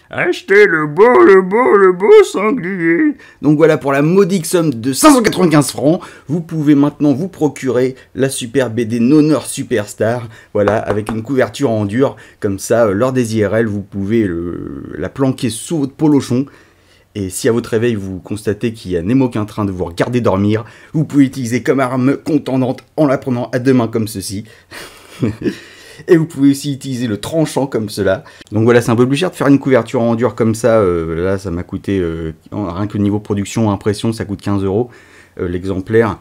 Achetez le beau sanglier. Donc voilà, pour la modique somme de 595 francs, vous pouvez maintenant vous procurer la super BD Noneur Superstar. Voilà, avec une couverture en dur. Comme ça, lors des IRL, vous pouvez la planquer sous votre polochon. Et si à votre réveil, vous constatez qu'il y a Nemo qui est en train de vous regarder dormir, vous pouvez l'utiliser comme arme contendante en la prenant à deux mains comme ceci. Et vous pouvez aussi utiliser le tranchant comme cela. Donc voilà, c'est un peu plus cher de faire une couverture en dur comme ça. Là, ça m'a coûté, rien que niveau production, impression, ça coûte 15 € l'exemplaire.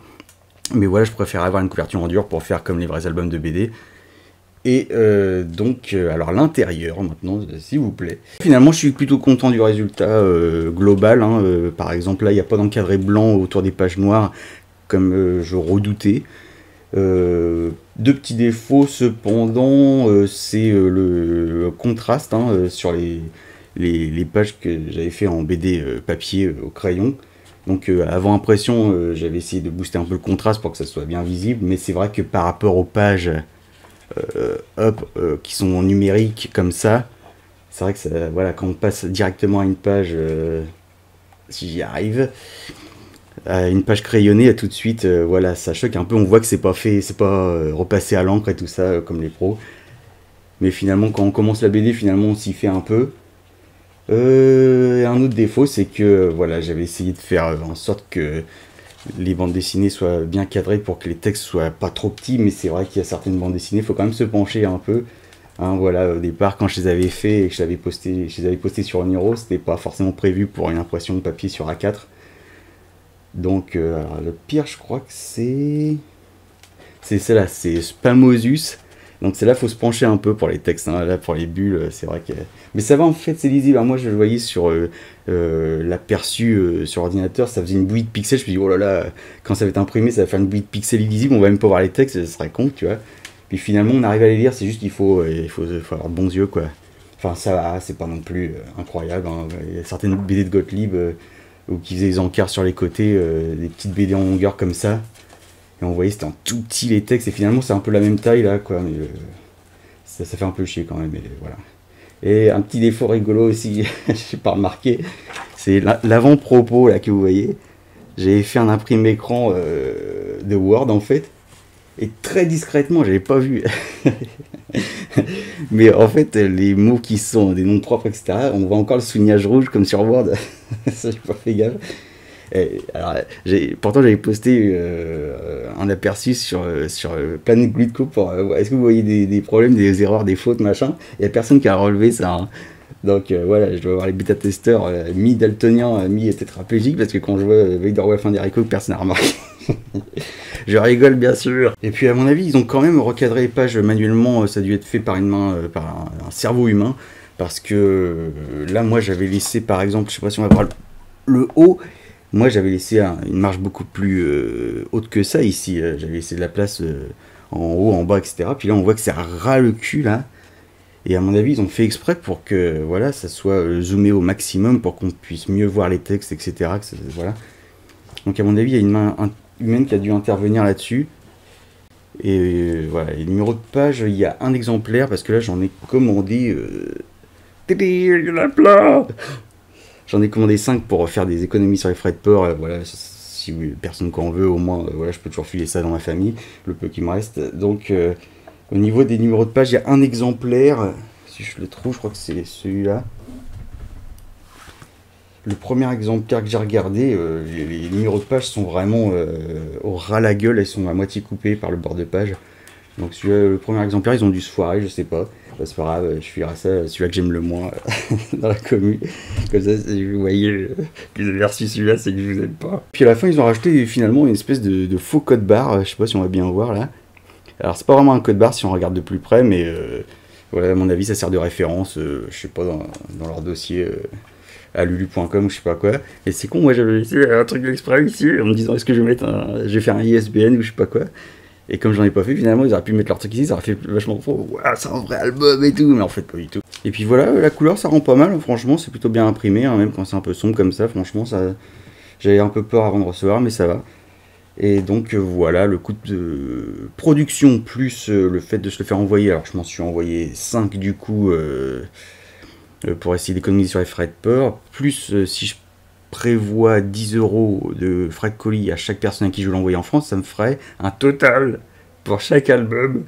Mais voilà, je préfère avoir une couverture en dur pour faire comme les vrais albums de BD. Et alors l'intérieur maintenant, s'il vous plaît. Finalement, je suis plutôt content du résultat global. Hein. Par exemple, là, il n'y a pas d'encadré blanc autour des pages noires, comme je redoutais. Deux petits défauts cependant, c'est le contraste sur les pages que j'avais fait en BD papier au crayon. Donc avant impression, j'avais essayé de booster un peu le contraste pour que ça soit bien visible, mais c'est vrai que par rapport aux pages qui sont en numérique comme ça, c'est vrai que ça, voilà, quand on passe directement à une page, si j'y arrive, à une page crayonnée, tout de suite, voilà, ça choque un peu. On voit que c'est pas fait, c'est pas repassé à l'encre et tout ça comme les pros. Mais finalement, quand on commence la BD, finalement, on s'y fait un peu. Un autre défaut, c'est que voilà, j'avais essayé de faire en sorte que les bandes dessinées soient bien cadrées pour que les textes soient pas trop petits. Mais c'est vrai qu'il y a certaines bandes dessinées, il faut quand même se pencher un peu. Hein, voilà, au départ, quand je les avais fait et que je les avais postés sur Oniro, c'était pas forcément prévu pour une impression de papier sur A4. Donc, alors, le pire, je crois que c'est celle-là, c'est Spamosus. Donc, celle-là, faut se pencher un peu pour les textes. Hein. Là, pour les bulles, c'est vrai que. Mais ça va, en fait, c'est lisible. Alors, moi, je le voyais sur l'aperçu sur ordinateur, ça faisait une bouillie de pixels. Je me dis, oh là là, quand ça va être imprimé, ça va faire une bouillie de pixels illisible. On va même pas voir les textes, ça serait con, tu vois. Puis finalement, on arrive à les lire, c'est juste qu'il faut avoir de bons yeux, quoi. Enfin, ça va, c'est pas non plus incroyable. Hein. Il y a certaines BD de Gottlieb. Ou qui faisait des encarts sur les côtés, des petites BD en longueur comme ça. Et on voyait c'était en tout petit les textes, et finalement c'est un peu la même taille là, quoi. Mais ça fait un peu chier quand même, mais voilà. Et un petit défaut rigolo aussi, j'ai pas remarqué, c'est l'avant-propos là que vous voyez. J'ai fait un imprimé écran de Word en fait, et très discrètement, j'avais pas vu. Mais en fait, les mots qui sont des noms propres, etc., on voit encore le soulignage rouge comme sur Word. Ça, j'ai pas fait gaffe. Et, alors, pourtant, j'avais posté un aperçu sur Planet Glutco pour. Est-ce que vous voyez des problèmes, des erreurs, des fautes, machin? Il n'y a personne qui a relevé ça. Hein. Donc voilà, je dois avoir les bêta-testeurs mi-daltoniens, mi-tétraplégiques, parce que quand je vois Vaderwolf Inderico, personne n'a remarqué. Je rigole bien sûr. Et puis à mon avis, ils ont quand même recadré les pages manuellement, ça a dû être fait par une main, par un cerveau humain. Parce que là, moi j'avais laissé par exemple, je sais pas si on va voir le haut, moi j'avais laissé une marge beaucoup plus haute que ça ici. J'avais laissé de la place en haut, en bas, etc. Puis là on voit que ça ras le cul là. Et à mon avis, ils ont fait exprès pour que voilà, ça soit zoomé au maximum pour qu'on puisse mieux voir les textes, etc. Voilà. Donc à mon avis, il y a une main humaine qui a dû intervenir là-dessus. Et voilà, les numéros de page, il y a un exemplaire parce que là j'en ai commandé. Il y en a plein. J'en ai commandé 5 pour faire des économies sur les frais de port. Voilà, si personne qu'en veut, au moins, voilà, je peux toujours filer ça dans ma famille, le peu qui me reste. Donc au niveau des numéros de page, il y a un exemplaire. Si je le trouve, je crois que c'est celui-là. Le premier exemplaire que j'ai regardé, les numéros de page sont vraiment au ras la gueule, elles sont à moitié coupées par le bord de page. Donc le premier exemplaire, ils ont dû se foirer, je sais pas. Bah, c'est pas grave, je filerai ça, celui-là que j'aime le moins dans la commune. Comme ça, si vous voyez que vous avez reçu celui-là, c'est que je vous aime pas. Puis à la fin, ils ont rajouté finalement une espèce de faux code barre, je sais pas si on va bien voir là. Alors c'est pas vraiment un code barre si on regarde de plus près, mais voilà, à mon avis, ça sert de référence, je sais pas, dans leur dossier. À lulu.com ou je sais pas quoi. Et c'est con, moi j'avais laissé un truc exprès ici en me disant est-ce que je vais faire un ISBN ou je sais pas quoi. Et comme j'en ai pas fait, finalement ils auraient pu mettre leur truc ici, ça aurait fait vachement trop. Ouais, c'est un vrai album et tout, mais en fait pas du tout. Et puis voilà, la couleur ça rend pas mal, franchement c'est plutôt bien imprimé, hein, même quand c'est un peu sombre comme ça, franchement ça. J'avais un peu peur avant de recevoir, mais ça va. Et donc voilà, le coût de production plus le fait de se le faire envoyer, alors je m'en suis envoyé 5 du coup. pour essayer d'économiser sur les frais de port. Plus si je prévois 10 € de frais de colis à chaque personne à qui je veux l'envoyer en France, ça me ferait un total pour chaque album.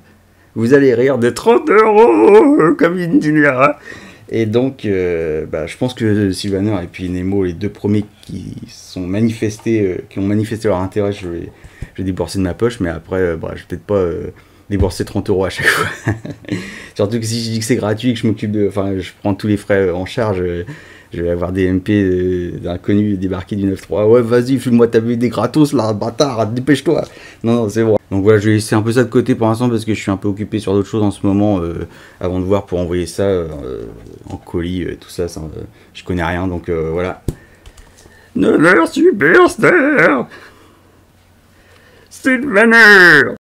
Vous allez rire de 30 € comme une dînera. Et donc, je pense que Sylvaner et puis Nemo, les deux premiers qui ont manifesté leur intérêt, je vais débourser de ma poche, mais après, je vais peut-être pas débourser 30 € à chaque fois. Surtout que si je dis que c'est gratuit, que je m'occupe je prends tous les frais en charge, je vais avoir des MP d'inconnus débarqués du 9.3. Ouais, vas-y, file-moi ta BD gratos là, bâtard, dépêche-toi. Non, c'est bon. Donc voilà, je vais laisser un peu ça de côté pour l'instant parce que je suis un peu occupé sur d'autres choses en ce moment avant de voir pour envoyer ça en colis, tout ça, je connais rien, donc voilà. Super Superstar Sylvaner.